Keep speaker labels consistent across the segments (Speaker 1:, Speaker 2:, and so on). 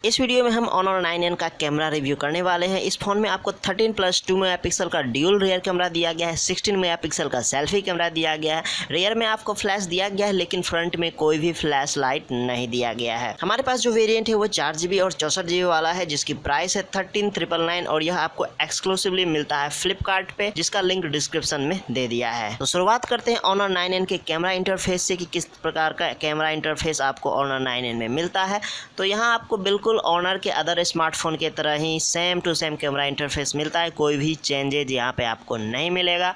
Speaker 1: इस वीडियो में हम Honor 9N का कैमरा रिव्यू करने वाले हैं। इस फ़ोन में आपको 13+2 मेगापिक्सल का ड्यूल रियर कैमरा दिया गया है, 16 मेगापिक्सल का सेल्फी कैमरा दिया गया है। रियर में आपको फ्लैश दिया गया है, लेकिन फ्रंट में कोई भी फ्लैश लाइट नहीं दिया गया है। हमारे पास जो वेरिएंट है वो 4GB और 64GB वाला है, जिसकी प्राइस है 13,999 और यह आपको एक्सक्लूसिवली मिलता है फ्लिपकार्ट पे, जिसका लिंक डिस्क्रिप्शन में दे दिया है। तो शुरुआत करते हैं Honor 9N के कैमरा इंटरफेस से कि किस प्रकार का कैमरा इंटरफेस आपको Honor 9N में मिलता है। तो यहाँ आपको बिल्कुल Honor के अदर स्मार्टफोन के तरह ही same to same camera interface मिलता है, कोई भी चेंजेज यहाँ पे आपको नहीं मिलेगा।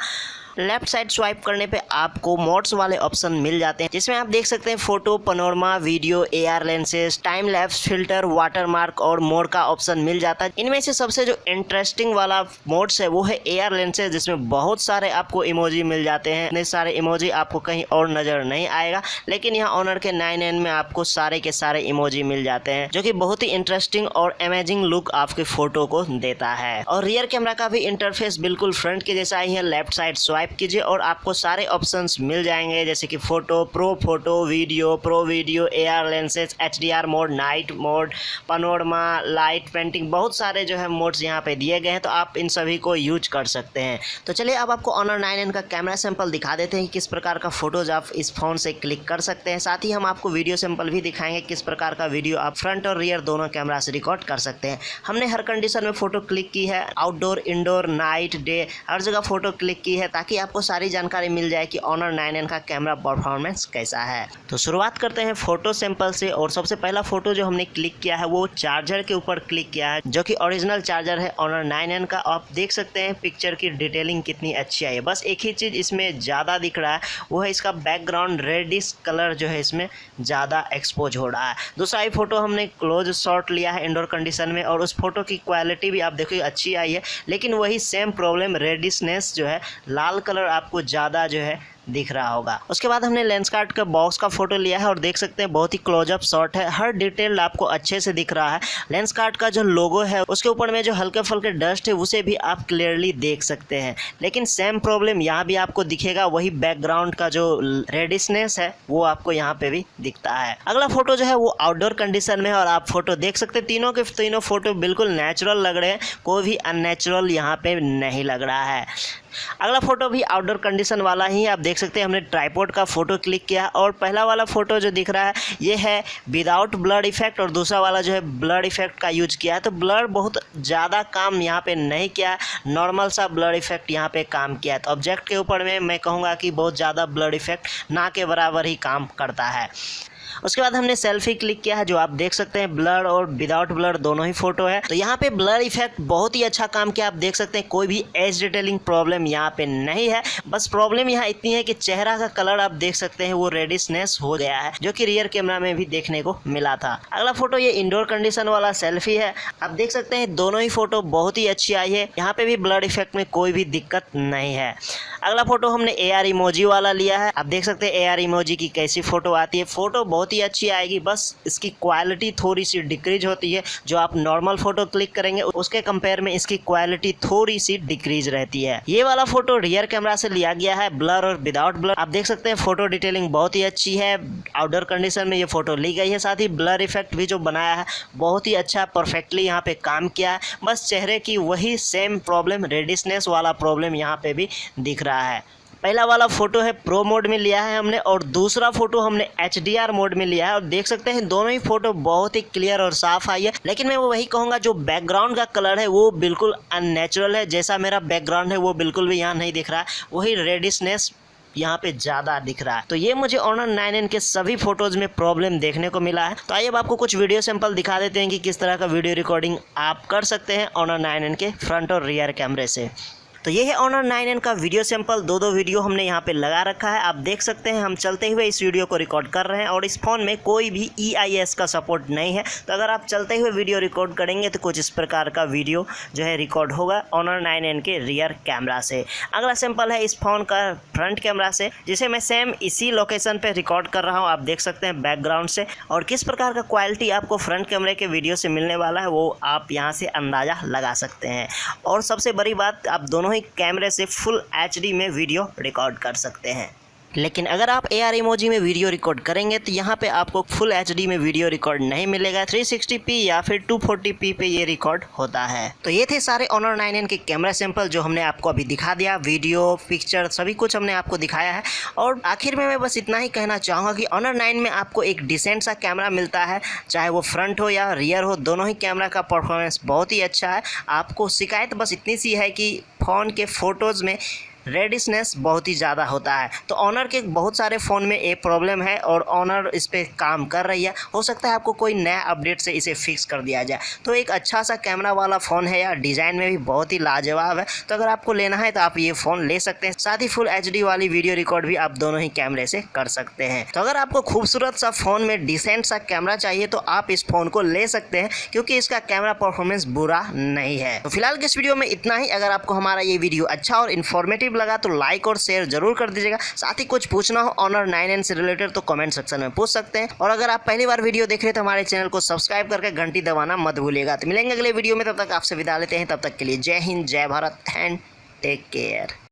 Speaker 1: लेफ्ट साइड स्वाइप करने पे आपको मोड्स वाले ऑप्शन मिल जाते हैं, जिसमें आप देख सकते हैं photo, panorama, video, AR lenses, time lapse, filter, watermark और मोड का ऑप्शन मिल जाता है। इनमें से सबसे जो इंटरेस्टिंग वाला मोड्स है वो है AR लेंसेज, जिसमें बहुत सारे आपको इमोजी मिल जाते हैं। इतने सारे इमोजी आपको कहीं और नज़र नहीं आएगा, लेकिन यहाँ Honor के 9N में आपको सारे के सारे इमोजी मिल जाते हैं, जो कि बहुत ही इंटरेस्टिंग और अमेजिंग लुक आपके फोटो को देता है। और रियर कैमरा का भी इंटरफेस बिल्कुल फ्रंट के जैसा ही है। लेफ्ट साइड स्वाइप कीजिए और आपको सारे ऑप्शंस मिल जाएंगे, जैसे कि photo, pro video, AR lenses, HDR mode, night mode, panorama, light, painting, बहुत सारे जो है मोड्स यहाँ पे दिए गए हैं। तो आप इन सभी को यूज कर सकते हैं। तो चलिए अब आपको Honor 9N का कैमरा सैंपल दिखा देते हैं कि किस प्रकार का फोटोज आप इस फोन से क्लिक कर सकते हैं। साथ ही हम आपको वीडियो सैंपल भी दिखाएंगे, किस प्रकार का वीडियो आप फ्रंट और रियर दोनों कैमरा से रिकॉर्ड कर सकते हैं। हमने हर कंडीशन में फोटो क्लिक की है, आउटडोर, इंडोर, नाइट, डे, हर जगह फोटो क्लिक की है, ताकि आपको सारी जानकारी मिल जाए कि Honor 9N का कैमरा परफॉर्मेंस कैसा है। तो शुरुआत करते हैं फोटो सैंपल से। और सबसे पहला फोटो जो हमने क्लिक किया है वो चार्जर के ऊपर क्लिक किया है, जो कि ओरिजिनल चार्जर है Honor 9N का। आप देख सकते हैं पिक्चर की डिटेलिंग कितनी अच्छी आई है। बस एक ही चीज़ इसमें ज़्यादा दिख रहा है, वो है इसका बैकग्राउंड रेडिश कलर जो है इसमें ज़्यादा एक्सपोज हो रहा है। दूसरा ही फोटो हमने क्लोज शॉट लिया है इंडोर कंडीशन में, और उस फोटो की क्वालिटी भी आप देखिए अच्छी आई है, लेकिन वही सेम प्रॉब्लम, रेडिशनेस जो है, लाल कलर आपको ज़्यादा जो है दिख रहा होगा। उसके बाद हमने लेंस कार्ड का बॉक्स का फोटो लिया है और देख सकते हैं बहुत ही क्लोजअप शॉट है, हर डिटेल आपको अच्छे से दिख रहा है। लेंस कार्ड का जो लोगो है उसके ऊपर में जो हल्के फुल्के डस्ट है उसे भी आप क्लियरली देख सकते हैं, लेकिन सेम प्रॉब्लम यहाँ भी आपको दिखेगा, वही बैकग्राउंड का जो रेडिशनेस है वो आपको यहाँ पे भी दिखता है। अगला फोटो जो है वो आउटडोर कंडीशन में है और आप फोटो देख सकते हैं तीनों के तीनों फोटो बिल्कुल नेचुरल लग रहे हैं, कोई भी अननेचुरल यहाँ पे नहीं लग रहा है। अगला फोटो भी आउटडोर कंडीशन वाला ही, आप देख सकते हैं हमने ट्राइपॉड का फोटो क्लिक किया है और पहला वाला फोटो जो दिख रहा है ये है विदाउट ब्लर इफेक्ट और दूसरा वाला जो है ब्लर इफेक्ट का यूज किया है। तो ब्लर बहुत ज़्यादा काम यहाँ पे नहीं किया, नॉर्मल सा ब्लर इफेक्ट यहाँ पे काम किया है। तो ऑब्जेक्ट के ऊपर में मैं कहूँगा कि बहुत ज़्यादा ब्लर इफेक्ट ना के बराबर ही काम करता है। उसके बाद हमने सेल्फी क्लिक किया है, जो आप देख सकते हैं ब्लर और विदाउट ब्लर दोनों ही फोटो है। तो यहाँ पे ब्लर इफेक्ट बहुत ही अच्छा काम किया, आप देख सकते हैं कोई भी एज डिटेलिंग प्रॉब्लम यहाँ पे नहीं है। बस प्रॉब्लम यहाँ इतनी है कि चेहरा का कलर आप देख सकते हैं वो रेडिशनेस हो गया है, जो कि रियर कैमरा में भी देखने को मिला था। अगला फोटो ये इंडोर कंडीशन वाला सेल्फी है, आप देख सकते हैं दोनों ही फोटो बहुत ही अच्छी आई है, यहाँ पे भी ब्लर इफेक्ट में कोई भी दिक्कत नहीं है। अगला फोटो हमने AR इमोजी वाला लिया है, आप देख सकते हैं AR इमोजी की कैसी फोटो आती है। फोटो बहुत ही अच्छी आएगी, बस इसकी क्वालिटी थोड़ी सी डिक्रीज होती है। जो आप नॉर्मल फोटो क्लिक करेंगे उसके कंपेयर में इसकी क्वालिटी थोड़ी सी डिक्रीज रहती है। ये वाला फोटो रियर कैमरा से लिया गया है, ब्लर और विदाउट ब्लर। आप देख सकते हैं फोटो डिटेलिंग बहुत ही अच्छी है, आउटडोर कंडीशन में ये फोटो ली गई है। साथ ही ब्लर इफेक्ट भी जो बनाया है बहुत ही अच्छा, परफेक्टली यहाँ पे काम किया है। बस चेहरे की वही सेम प्रॉब्लम, रेडिशनेस वाला प्रॉब्लम यहाँ पे भी दिख रहा है। पहला वाला फोटो है प्रो मोड में लिया है हमने और दूसरा फोटो हमने HDR मोड में लिया है और देख सकते हैं दोनों ही फोटो बहुत ही क्लियर और साफ आई है। लेकिन मैं वही कहूँगा जो बैकग्राउंड का कलर है वो बिल्कुल अननेचुरल है, जैसा मेरा बैकग्राउंड है वो बिल्कुल भी यहाँ नहीं दिख रहा है, वही रेडिशनेस यहाँ पे ज़्यादा दिख रहा है। तो ये मुझे Honor 9N के सभी फोटोज़ में प्रॉब्लम देखने को मिला है। तो आइए अब आपको कुछ वीडियो सैंपल दिखा देते हैं कि किस तरह का वीडियो रिकॉर्डिंग आप कर सकते हैं Honor 9N के फ्रंट और रियर कैमरे से। तो ये है ऑनर 9N का वीडियो सैंपल। दो वीडियो हमने यहाँ पे लगा रखा है, आप देख सकते हैं। हम चलते हुए इस वीडियो को रिकॉर्ड कर रहे हैं और इस फ़ोन में कोई भी EIS का सपोर्ट नहीं है। तो अगर आप चलते हुए वीडियो रिकॉर्ड करेंगे तो कुछ इस प्रकार का वीडियो जो है रिकॉर्ड होगा ऑनर 9N के रियर कैमरा से। अगला सैंपल है इस फ़ोन का फ्रंट कैमरा से, जिसे मैं सेम इसी लोकेशन पर रिकॉर्ड कर रहा हूँ। आप देख सकते हैं बैकग्राउंड से, और किस प्रकार का क्वालिटी आपको फ्रंट कैमरे के वीडियो से मिलने वाला है वो आप यहाँ से अंदाज़ा लगा सकते हैं। और सबसे बड़ी बात, आप दोनों ही कैमरे से फुल HD में वीडियो रिकॉर्ड कर सकते हैं। लेकिन अगर आप AR इमोजी में वीडियो रिकॉर्ड करेंगे तो यहाँ पे आपको फुल HD में वीडियो रिकॉर्ड नहीं मिलेगा। 360p या फिर 240p पे ये रिकॉर्ड होता है। तो ये थे सारे ऑनर 9N के कैमरा सैंपल जो हमने आपको अभी दिखा दिया। वीडियो, पिक्चर सभी कुछ हमने आपको दिखाया है। और आखिर में मैं बस इतना ही कहना चाहूँगा कि ऑनर 9 में आपको एक डिसेंट सा कैमरा मिलता है, चाहे वो फ्रंट हो या रियर हो, दोनों ही कैमरा का परफॉर्मेंस बहुत ही अच्छा है। आपको शिकायत बस इतनी सी है कि फ़ोन के फ़ोटोज़ में रेडिशनेस बहुत ही ज़्यादा होता है। तो ऑनर के बहुत सारे फ़ोन में ये प्रॉब्लम है और ऑनर इस पर काम कर रही है। हो सकता है आपको कोई नया अपडेट से इसे फिक्स कर दिया जाए। तो एक अच्छा सा कैमरा वाला फ़ोन है यार, डिज़ाइन में भी बहुत ही लाजवाब है। तो अगर आपको लेना है तो आप ये फ़ोन ले सकते हैं। साथ ही फुल HD वाली वीडियो रिकॉर्ड भी आप दोनों ही कैमरे से कर सकते हैं। तो अगर आपको खूबसूरत सा फ़ोन में डिसेंट सा कैमरा चाहिए तो आप इस फ़ोन को ले सकते हैं, क्योंकि इसका कैमरा परफॉर्मेंस बुरा नहीं है। तो फिलहाल के इस वीडियो में इतना ही। अगर आपको हमारा ये वीडियो अच्छा और इन्फॉर्मेटिव लगा तो लाइक और शेयर जरूर कर दीजिएगा। साथ ही कुछ पूछना हो ऑनर 9N से रिलेटेड तो कमेंट सेक्शन में पूछ सकते हैं। और अगर आप पहली बार वीडियो देख रहे हैं तो हमारे चैनल को सब्सक्राइब करके घंटी दबाना मत भूलिएगा। तो मिलेंगे अगले वीडियो में, तब तक आपसे विदा लेते हैं। तब तक के लिए जय हिंद, जय भारत एंड टेक केयर।